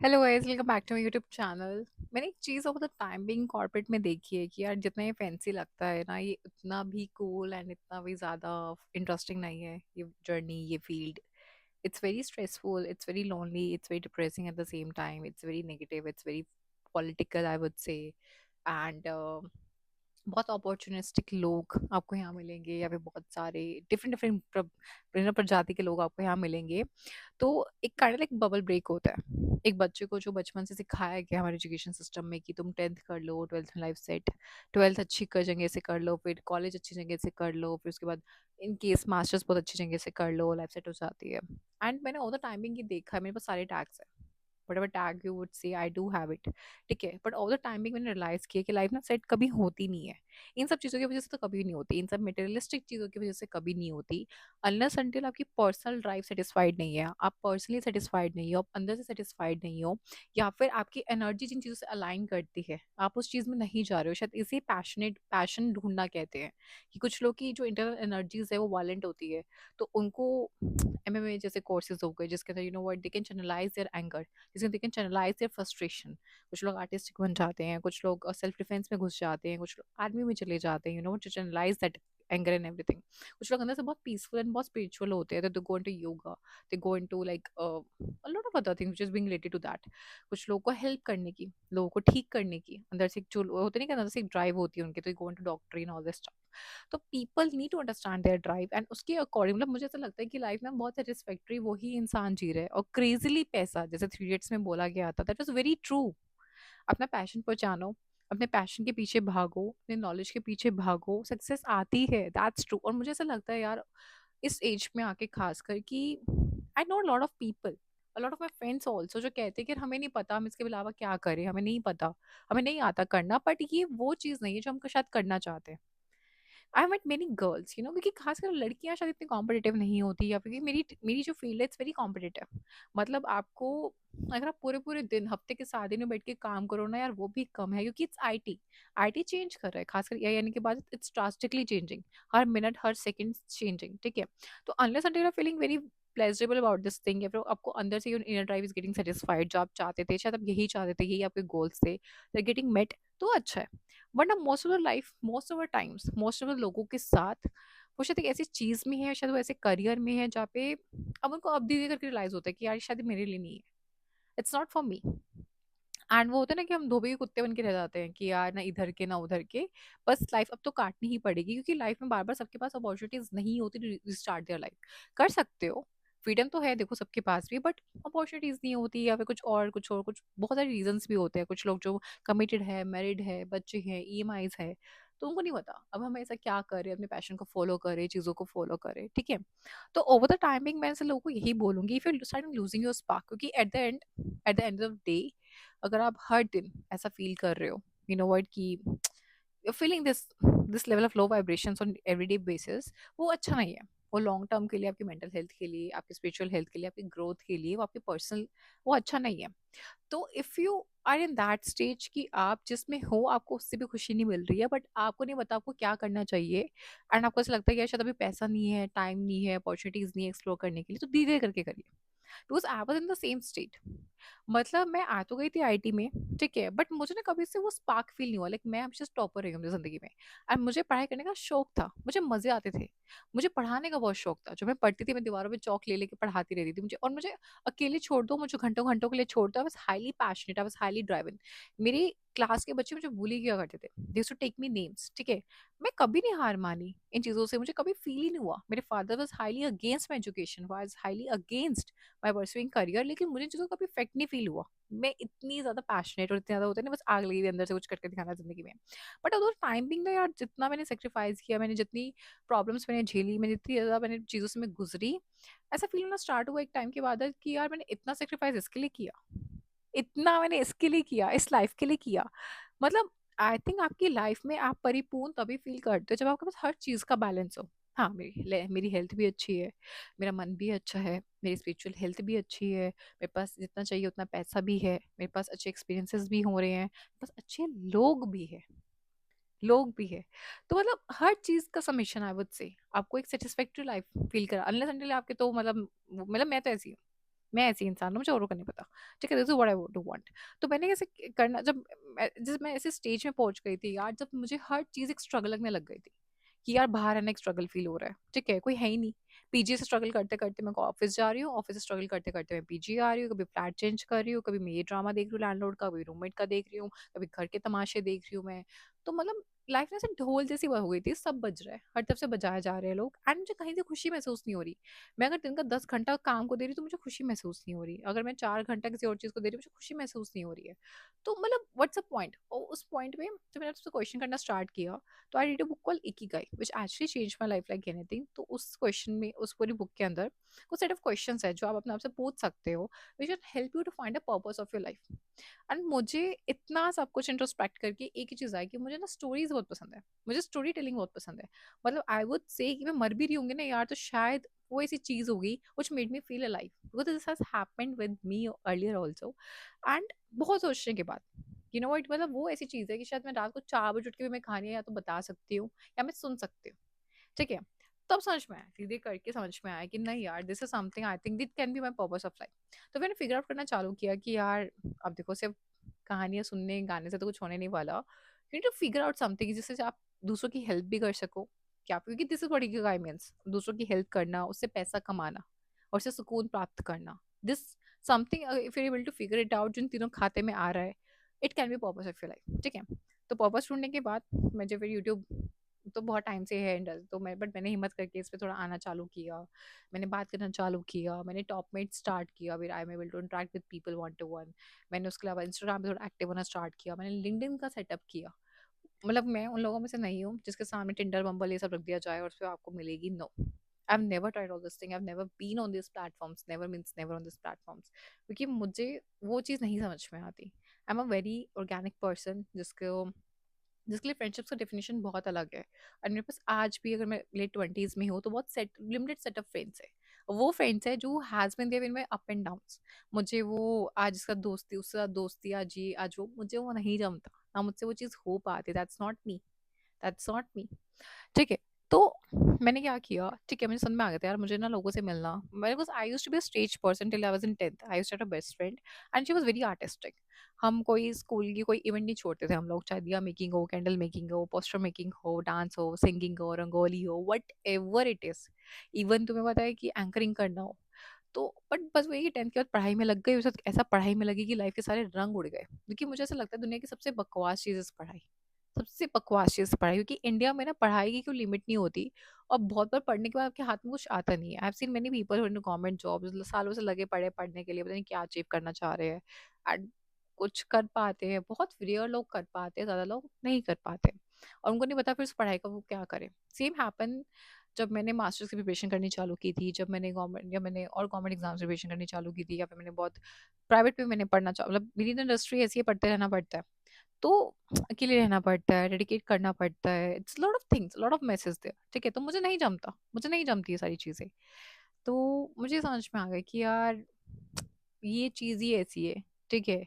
Hello guys, welcome back to my YouTube channel. मैंने एक चीज़ over the time being corporate में देखी है कि यार जितना ये फैंसी लगता है ना, ये उतना भी कूल एंड इतना भी ज़्यादा इंटरेस्टिंग नहीं है। ये जर्नी, ये field, it's very stressful, it's very lonely, it's very depressing at the same time, it's very negative, it's very political I would say. And बहुत अपॉर्चुनिस्टिक लोग आपको यहाँ मिलेंगे, या फिर बहुत सारे डिफरेंट डिफरेंट प्रजाति के लोग आपको यहाँ मिलेंगे। तो एक काइंड लाइक बबल ब्रेक होता है एक बच्चे को, जो बचपन से सिखाया गया हमारे एजुकेशन सिस्टम में कि तुम 10th कर लो, 12th में लाइफ सेट, 12th अच्छी कर जगह से कर लो, फिर कॉलेज अच्छी जगह से कर लो, फिर उसके बाद इन केस मास्टर्स बहुत अच्छी जगह से कर लो, लाइफ सेट हो जाती है। एंड मैंने ऑल द टाइमिंग ये देखा है, मेरे पास सारे टैग्स है, whatever tag you would say I do have it। ठीक है, बट ऑल द टाइमिंग मैंने रियलाइज किया कि लाइफ ना सेट कभी होती नहीं है। इन सब चीज़ों की वजह से तो कभी नहीं होती, इन सब मटेरियलिस्टिक चीज़ों की वजह से कभी नहीं होती, अनलेस अनटिल आपकी पर्सनल ड्राइव सेटिस्फाइड नहीं है, आप पर्सनली सेटिस्फाइड नहीं हो, आप अंदर से सेटिस्फाइड नहीं हो, या फिर आपकी एनर्जी जिन चीज़ों से अलाइन करती है आप उस चीज़ में नहीं जा रहे हो। शायद इसे पैशन ढूंढना कहते हैं, कि कुछ लोग की जो इंटरनल एनर्जीज है वो वायलेंट होती है, तो उनको एमएमए जैसे कोर्सेज हो गए जिसके अंदर what they can channelise their anger, जिसमें they can channelise their frustration. कुछ लोग आर्टिस्टिक बन जाते हैं, कुछ लोग सेल्फ डिफेंस में घुस जाते हैं, कुछ लोग आर्मी में चले जाते हैं, to channelise that anger and everything. कुछ लोग अंदर से बहुत पीसफुल एंड बहुत स्पिरिचुअल होते हैं, they go into yoga, they go into like a lot of other things which is being related to that. कुछ लोगों को हेल्प करने की, लोगों को ठीक करने की अंदर से एक जो होते नहीं कि अंदर से एक ड्राइव होती है उनकी, तो गो इनटू डॉक्टरी ऑल दिस। तो people need to understand their drive, and उसके अकॉर्डिंग मतलब मुझे ऐसा लगता है कि लाइफ में बहुत सेटिस्फैक्टरी वही इंसान जी रहा है, और क्रेजीली पैसा, जैसे थ्री इडियट्स में बोला गया था, दैट वाज वेरी ट्रू। अपना पैशन पहचानो, अपने पैशन के पीछे भागो, अपने नॉलेज के पीछे भागो, सक्सेस आती है, दैट्स ट्रू। और मुझे ऐसा लगता है यार, इस एज में आके खासकर कि I know lot of people, a lot of my friends also, जो कहते हैं कि हमें नहीं पता हम इसके अलावा क्या करें, हमें नहीं पता, हमें नहीं आता करना, बट ये वो चीज़ नहीं है जो हम शायद करना चाहते हैं। आई मेट मेनी गर्ल्स, क्योंकि खासकर लड़कियां शायद इतनी कॉम्पिटेटिव नहीं होती, या फिर मेरी मेरी जो फील्ड है इट्स वेरी कॉम्पिटेटिव। मतलब आपको, अगर आप पूरे पूरे दिन हफ्ते के 7 दिन में बैठ के काम करो ना यार, वो भी कम है, क्योंकि इट्स आईटी। आईटी चेंज कर रहा है, खासकर एआई आने के बाद it's drastically changing, her minute her second changing. ठीक है, तो unless until you feeling very pleasurable about this thing, या फिर आपको अंदर से your inner drive is getting satisfied, जो आप चाहते थे, शायद आप यही चाहते थे, यही आपके गोल्स थे, दे गेटिंग मेट, तो अच्छा है। वरना most of the life, most of the times, most of the लोगों के साथ वो शायद एक ऐसी चीज में है, शायद वो ऐसे करियर में है जहाँ पे अब उनको अब धीरे करके रियलाइज होता है कि यार शायद ये मेरे लिए नहीं है, it's not for me. And वो होता है ना कि हम धोबी के कुत्ते बन के रह जाते हैं कि यार ना इधर के ना उधर के, बस लाइफ अब तो काटनी ही पड़ेगी, क्योंकि लाइफ में बार बार सबके पास अपॉर्चुनिटीज नहीं होती टू स्टार्ट देयर लाइफ। कर सकते हो, फ्रीडम तो है देखो सबके पास भी, बट अपॉर्चुनिटीज नहीं होती, या फिर कुछ बहुत सारे रीजंस भी होते हैं। कुछ लोग जो कमिटेड है, मैरिड है, बच्चे हैं, ईएमआईज है, तो उनको नहीं पता अब हम ऐसा क्या करें, अपने पैशन को फॉलो करें, चीज़ों को फॉलो करें। ठीक है, तो ओवर द टाइमिंग मैं ऐसे लोगों को यही बोलूंगी, if you start losing your spark, क्योंकि at the end of day, अगर आप हर दिन ऐसा फील कर रहे हो, यू नो वर्ड की feeling this level of low vibrations on everyday basis, वो अच्छा नहीं है। वो लॉन्ग टर्म के लिए, आपकी मेंटल हेल्थ के लिए, आपकी स्पिरिचुअल हेल्थ के लिए, आपकी ग्रोथ के लिए, वो आपके पर्सनल, वो अच्छा नहीं है। तो if you are in that stage कि आप जिसमें हो आपको उससे भी खुशी नहीं मिल रही है, बट आपको नहीं पता आपको क्या करना चाहिए, एंड आपको ऐसा लगता है कि यार शायद अभी पैसा नहीं है, टाइम नहीं है, अपॉर्चुनिटीज नहीं है एक्सप्लोर करने के लिए, तो धीरे धीरे करके करिए, because I was in the same state. मतलब मैं आ तो गई थी आईटी में, ठीक है, बट मुझे ना कभी से वो स्पार्क फील नहीं हुआ, लाइक मैं हमेशा टॉपर रही हूँ अपनी जिंदगी में, एंड मुझे पढ़ाई करने का शौक था, मुझे मजे आते थे, मुझे पढ़ाने का बहुत शौक था। जो मैं पढ़ती थी, मैं दीवारों पे चौक ले लेके पढ़ाती रहती थी, मुझे अकेले छोड़ दो, मुझे घंटों घंटों के लिए छोड़ दो, I was highly passionate, I was highly driven. मेरी क्लास के बच्चे मुझे बुली किया करते थे, दे टू टेक मी नेम्स। ठीक है, मैं कभी नहीं हार मानी इन चीज़ों से, मुझे कभी फील ही नहीं हुआ। मेरे father was highly against my education, was highly against my pursuing career, लेकिन मुझे चीज़ों का कभी इफेक्ट नहीं फील हुआ। मैं इतनी ज़्यादा पैशनेट और इतनी ज़्यादा होता है ना, बस आग लगी हुई अंदर से कुछ करके दिखाना जिंदगी में। बट अदर टाइम बिंग ना यार, जितना मैंने सेक्रीफाइस किया, मैंने जितनी प्रॉब्लम्स मैंने झेली, मैंने जितनी ज़्यादा मैंने चीज़ों से मैं गुजरी, ऐसा फील होना स्टार्ट हुआ एक टाइम के बाद कि यार मैंने इतना सेक्रीफाइस इसके लिए किया, इतना मैंने इसके लिए किया, इस लाइफ के लिए किया। मतलब आई थिंक आपकी लाइफ में आप परिपूर्ण तभी फील करते हो जब आपके पास हर चीज़ का बैलेंस हो। हाँ, मेरी हेल्थ भी अच्छी है, मेरा मन भी अच्छा है, मेरी स्पिरिचुअल हेल्थ भी अच्छी है, मेरे पास जितना चाहिए उतना पैसा भी है, मेरे पास अच्छे एक्सपीरियंसेस भी हो रहे हैं, बस अच्छे लोग भी है। तो मतलब हर चीज का समेशन आई वुड से आपको एक सेटिस्फैक्टरी लाइफ फील करा, अनलेस अनटिल आपके तो मतलब मैं तो ऐसी हूँ, मैं ऐसी इंसान हूँ, मुझे औरों का नहीं पता। ठीक है, this is what I do want. तो मैंने कैसे करना, जब जब मैं ऐसे स्टेज में पहुंच गई थी यार, जब मुझे हर चीज एक स्ट्रगल लगने लग गई थी कि यार बाहर आना एक स्ट्रगल फील हो रहा है। ठीक है, कोई है ही नहीं। पीजी से स्ट्रगल करते करते मैं ऑफिस जा रही हूँ, ऑफिस से स्ट्रगल करते करते मैं पीजी आ रही हूँ, कभी फ्लैट चेंज कर रही हूँ, कभी मैं ये ड्रामा देख रही हूँ लैंडलॉर्ड का, कभी रूममेट का देख रही हूँ, कभी घर के तमाशे देख रही हूँ मैं। तो मतलब लाइफ में से ढोल जैसी हो गई थी, सब बज रहा है, हर तरफ से बजाए जा रहे हैं लोग, एंड मुझे कहीं से खुशी महसूस नहीं हो रही। मैं अगर दिन का 10 घंटा काम को दे रही हूँ तो मुझे खुशी महसूस नहीं हो रही, अगर मैं 4 घंटा किसी और चीज को दे रही हूँ मुझे खुशी महसूस नहीं हो रही है। तो मतलब व्हाट्स अ पॉइंट, और उस पॉइंट में जब मैंने उससे क्वेश्चन करना स्टार्ट किया, तो I read a book called Ikigai which actually change my life like anything. तो उस क्वेश्चन में, उस पूरी बुक के अंदर कुछ सेट ऑफ क्वेश्चंस है जो आप अपने आप से पूछ सकते हो, which can help you to find a purpose of your life. And मुझे इतना सब कुछ इंट्रोस्पेक्ट करके एक ही चीज़ आई कि मुझे ना स्टोरीज बहुत पसंद है, मुझे स्टोरी टेलिंग बहुत पसंद है। मतलब आई वुड से कि मैं मर भी रही होंगी ना यार, तो शायद वो ऐसी चीज होगी which made me feel alive because this has happened with me earlier also। And बहुत सोचने के बाद, यू नो व्हाट, मतलब वो ऐसी चीज है कि शायद मैं रात को 4 बजे उठ के भी मैं कहानियां या तो बता सकती हूँ या मैं सुन सकती हूँ। ठीक है, तब समझ में आया, धीरे करके समझ में आया कि नहीं यार, this is something I think that can be my purpose of life. तो मैंने फिगर आउट करना चालू किया कि यार अब देखो, सिर्फ कहानियां सुनने गाने से तो कुछ होने नहीं वाला। You need to figure out something जिससे आप दूसरों की हेल्प भी कर सको। क्या, क्योंकि this is what Ikigai means, दूसरों की हेल्प करना, उससे पैसा कमाना और उससे सुकून प्राप्त करना। This something if you able to figure it out, जिन तीनों खाते में आ रहा है, it can be purpose of your life. ठीक है, तो पर्पस ढूंढने के बाद मुझे फिर यूट्यूब तो बहुत टाइम से है इंडस्ट, तो मैं बट मैंने हिम्मत करके इस पे थोड़ा आना चालू किया। मैंने बात करना चालू किया, मैंने टॉप मेट स्टार्ट किया, फिर I am able to interact with people one to one. मैंने उसके अलावा इंस्टाग्राम पे थोड़ा एक्टिव होना स्टार्ट किया, मैंने लिंक्डइन का सेटअप किया। मतलब मैं उन लोगों में से नहीं हूँ जिसके सामने टिंडर बम्बल ये सब रख दिया जाए और उस पर आपको मिलेगी, no. I've never tried all this thing. I've never been on these platforms. Never means never on these platforms. क्योंकि मुझे वो चीज़ नहीं समझ में आती। I'm a very organic person जिसको जिसके लिए फ्रेंडशिप्स का डेफिनेशन बहुत अलग है। और मेरे पास आज भी, अगर मैं लेट ट्वेंटीज में हूँ, तो बहुत set limited set of friends है। वो फ्रेंड्स है जो has been there in my up and downs. मुझे वो आज इसका दोस्ती, उसके साथ दोस्ती, आज ये आज वो, मुझे वो नहीं जमता, ना मुझसे वो चीज़ हो पाती। That's not me, that's not me. ठीक है, तो मैंने क्या किया, ठीक है, मुझे समझ में आ गया था यार, मुझे ना लोगों से मिलना, मेरे को I used to be a stage person till I was in 10th। I used to have a best friend and she was very artistic. हम कोई स्कूल की कोई इवेंट नहीं छोड़ते थे हम लोग, चाहे दिया मेकिंग हो, कैंडल मेकिंग हो, पोस्टर मेकिंग हो, डांस हो, सिंगिंग हो, रंगोली हो, what ever it is. Even तुम्हें पता है कि एंकरिंग करना हो। तो बट बस वही कि 10th के बाद पढ़ाई में लग गई, उसके बाद ऐसा पढ़ाई में लगी कि लाइफ के सारे रंग उड़ गए, क्योंकि मुझे ऐसा लगता है दुनिया की सबसे बकवास चीज़ है पढ़ाई। सबसे बकवास चीज़ पढ़ाई, क्योंकि इंडिया में ना पढ़ाई की कोई लिमिट नहीं होती। और बहुत बार पढ़ने के बाद आपके हाथ में कुछ आता नहीं है। I have seen many people in government jobs, सालों से लगे पड़े पढ़ने के लिए, पता नहीं क्या अचीव करना चाह रहे हैं, एंड कुछ कर पाते हैं। बहुत रेयर लोग कर पाते हैं, ज़्यादा लोग नहीं कर पाते, और उनको नहीं पता फिर उस पढ़ाई का वो क्या करें। सेम हैपन जब मैंने मास्टर्स की प्रिपरेशन करनी चालू की थी, जब मैंने गवर्नमेंट, या मैंने और गवर्नमेंट एग्जाम्स प्रिपरेशन करनी चालू की थी, या फिर मैंने बहुत प्राइवेट में मैंने पढ़ना चाह, मतलब मेरी इंडस्ट्री ऐसी है, पढ़ते रहना पड़ता है। तो अकेले रहना पड़ता है, डेडिकेट करना पड़ता है, it's lot of things, lot of message there. ठीक है, तो मुझे नहीं जमता, मुझे नहीं जमती ये सारी चीज़ें। तो मुझे समझ में आ गया कि यार ये चीज़ ही ऐसी है। ठीक है,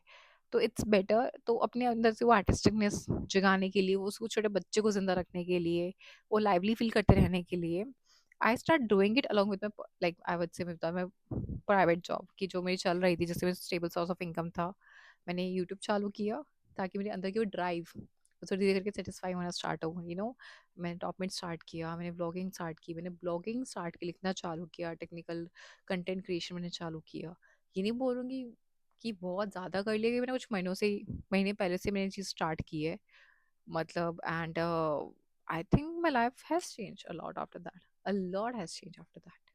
तो इट्स बेटर, तो अपने अंदर से वो आर्टिस्टिकनेस जगाने के लिए, वो उसको छोटे बच्चे को जिंदा रखने के लिए, वो लाइवली फील करते रहने के लिए, I start doing it along with my, like I would say with my private job की जो मेरी चल रही थी, जिससे मेरा स्टेबल सोर्स ऑफ इनकम था। मैंने यूट्यूब चालू किया ताकि मेरे अंदर की वो ड्राइव थोड़ी धीरे करके सेटिस्फाई होना स्टार्ट हो, यू नो। मैंने टॉपमेंट स्टार्ट किया, मैंने ब्लॉगिंग स्टार्ट की, मैंने ब्लॉगिंग स्टार्ट की, लिखना चालू किया, टेक्निकल कंटेंट क्रिएशन मैंने चालू किया। ये नहीं बोलूँगी कि बहुत ज़्यादा कर लिया, कि मैंने कुछ महीनों से, महीने पहले से मैंने चीज़ स्टार्ट की है, मतलब। And I think my life has change a lot after that, a lot has change after that.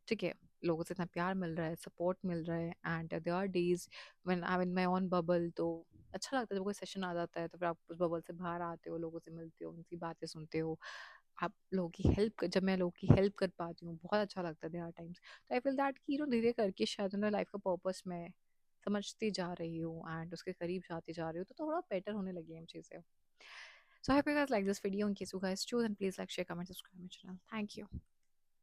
ठीक है, लोगों से इतना प्यार मिल रहा है, सपोर्ट मिल रहा है, and there are days when I am in my own bubble. तो अच्छा लगता है जब कोई सेशन आ जाता है, तो फिर आप उस बबल से बाहर आते हो, लोगों से मिलते हो, उनकी बातें सुनते हो, आप लोगों की हेल्प, जब मैं लोगों की हेल्प कर पाती हूँ, बहुत अच्छा लगता है। देयर आर टाइम्स, तो आई फील दैट कि धीरे करके शायद ना लाइफ का पर्पस मैं समझती जा रही हूँ, एंड उसके करीब जाती जा रही हूँ, तो थोड़ा बेटर होने लगी हैं चीज़ें। So I hope you guys like this video. In case you guys choose, and please like, share, comment, subscribe my channel. Thank you.